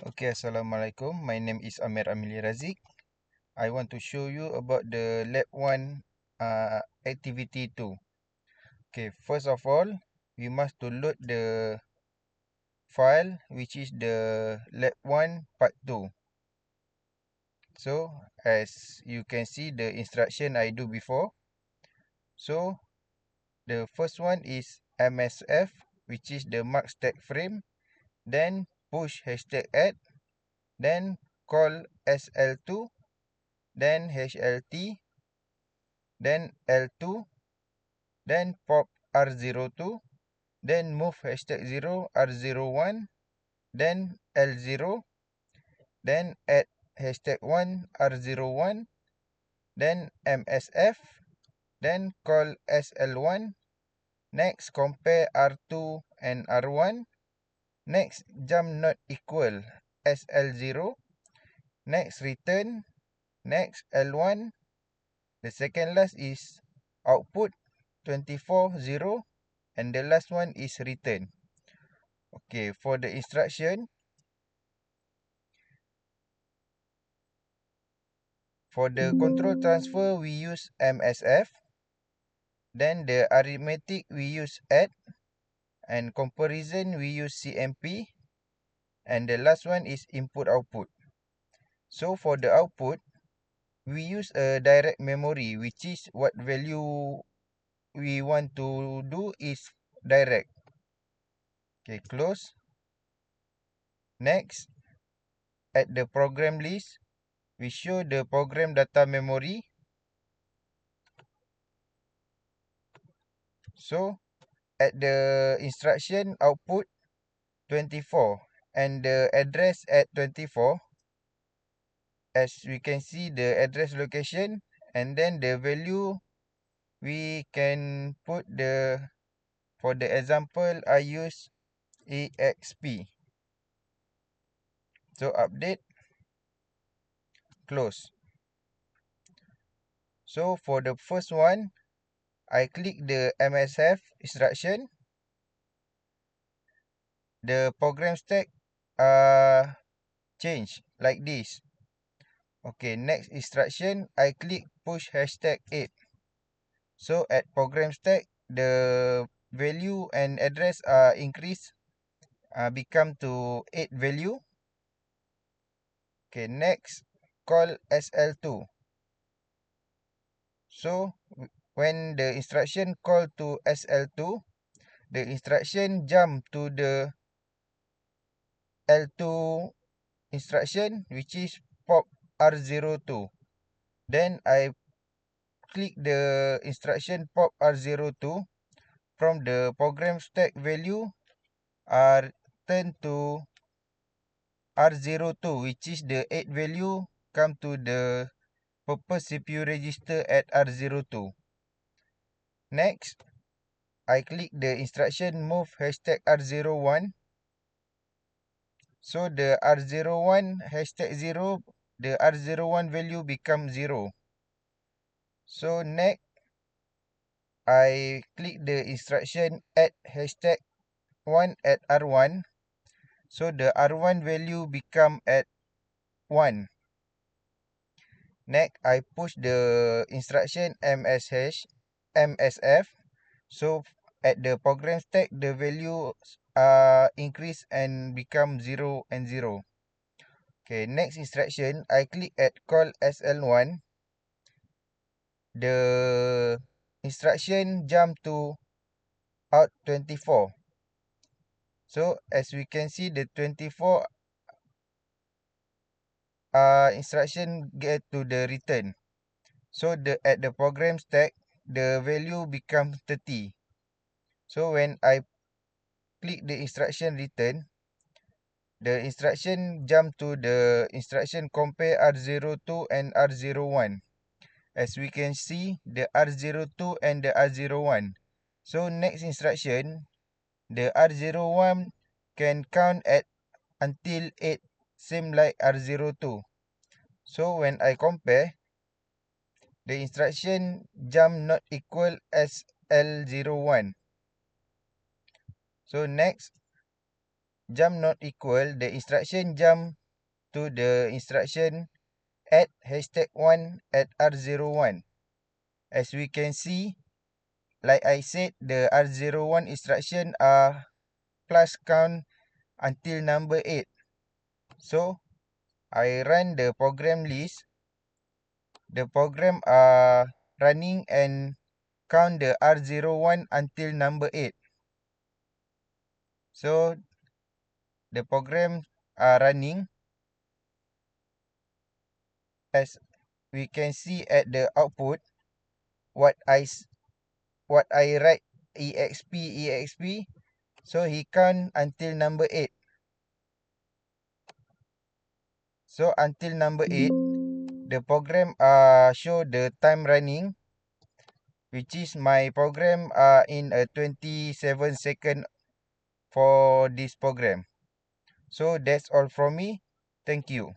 Okay, Assalamualaikum. My name is Amir Amili Razik. I want to show you about the Lab 1 activity 2. Okay, first of all, we must to load the file which is the Lab 1 part 2. So, as you can see the instruction I do before. So, the first one is MSF, which is the mark stack frame. Then push hashtag add. Then call SL2. Then HLT. Then L2, then pop R02, then move hashtag 0 R01, then L0, then add hashtag 1 R01, then MSF, then call SL1, next compare R2 and R1, next jump not equal SL0, next return, next L1, the second last is output 24.0 and the last one is return. Okay, for the instruction, for the control transfer we use MSF, then the arithmetic we use add, and comparison we use CMP, and the last one is input output. So for the output, we use a direct memory, which is what value we want to do is direct. Okay, close. Next, at the program list, we show the program data memory. So at the instruction output 24 and the address at 24, as we can see the address location, and then the value we can put the, for the example I use EXP. So update, close. So for the first one, I click the MSF instruction. The program stack change like this. Okay, next instruction, I click push hashtag 8. So at program stack, the value and address are increased, become to 8 value. Okay, next, call SL2. So when the instruction call to SL2, the instruction jump to the L2 instruction, which is pop R02. Then I click the instruction pop R02. From the program stack value are turned to R02, which is the 8 value come to the purpose CPU register at R02. Next, I click the instruction move hashtag R01. So the R01 hashtag 0, the R01 value become 0. So next, I click the instruction add hashtag 1 at R1. So the R1 value become at 1. Next, I push the instruction MSF. So at the program stack, the value increase and become 0 and 0. Okay, next instruction, I click at call SL1. The instruction jump to out 24. So as we can see, the 24 instruction get to the return. So at the program stack, the value becomes 30. So when I click the instruction return, the instruction jump to the instruction compare R02 and R01. As we can see, the R02 and the R01. So next instruction, the R01 can count at until 8, same like R02. So when I compare, the instruction jump not equal SL01. So next, jump not equal, the instruction jump to the instruction add #1 at R01. As we can see, like I said, the R01 instruction are plus count until number 8. So I run the program list. The program are running and count the R01 until number 8. So the program are running. As we can see at the output, what I write exp, so he count until number 8. So until number 8, the program show the time running, which is my program in a 27 second for this program. So that's all from me. Thank you.